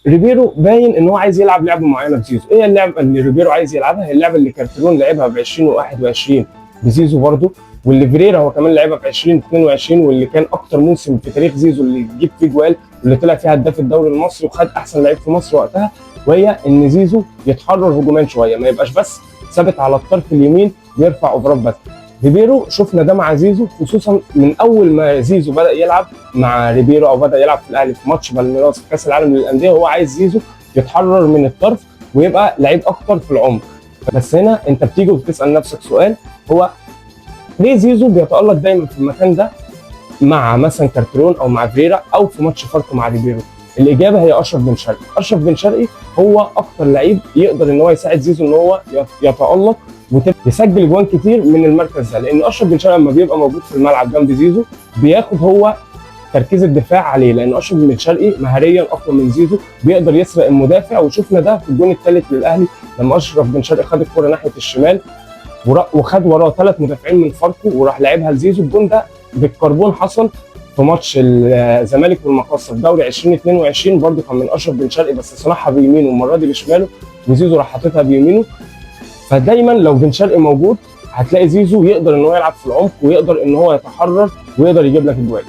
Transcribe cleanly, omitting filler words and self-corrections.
ريبيرو باين ان هو عايز يلعب لعبه معينه بزيزو. ايه اللعبه اللي ريبيرو عايز يلعبها؟ هي اللعبه اللي كارتيرون لعبها ب 2021 بزيزو برده، واللي فيريرا هو كمان لعبها ب 2022، واللي كان اكتر موسم في تاريخ زيزو اللي يجيب فيه جوال، واللي طلع فيها هداف الدوري المصري وخد احسن لعيب في مصر وقتها. وهي ان زيزو يتحرر هجوميا شويه، ما يبقاش بس ثابت على الطرف اليمين بيرفع اوفرات بس. ريبيرو شفنا ده مع زيزو، خصوصا من اول ما زيزو بدا يلعب مع ريبيرو او بدا يلعب في الاهلي في ماتش بالميراس في كاس العالم للانديه، وهو عايز زيزو يتحرر من الطرف ويبقى لعيب اكتر في العمق. بس هنا انت بتيجي وبتسال نفسك سؤال، هو ليه زيزو بيتالق دايما في المكان ده مع مثلا كارتيرون او مع فيريرا او في ماتش فاركو مع ريبيرو؟ الاجابه هي اشرف بن شرقي. اشرف بن شرقي هو اكتر لعيب يقدر ان هو يساعد زيزو ان هو يتالق ويسجل جوان كتير من المركز ده، لان اشرف بن شرقي لما بيبقى موجود في الملعب جنب زيزو بياخد هو تركيز الدفاع عليه، لان اشرف بن شرقي مهاريا اقوى من زيزو، بيقدر يسرق المدافع. وشفنا ده في الجون الثالث للاهلي لما اشرف بن شرقي خد الكره ناحيه الشمال وخد وراه 3 مدافعين من فاركو وراح لعبها لزيزو. الجون ده بالكربون حصل في ماتش الزمالك والمقصه في دوري 2022، برده كان من اشرف بن شرقي بس صنعها بيمينه المره دي بشماله، وزيزو راح حاططها بيمينه. فدايما لو بن شرقي موجود هتلاقي زيزو يقدر ان هو يلعب في العمق ويقدر ان هو يتحرر ويقدر يجيب لك الجوال.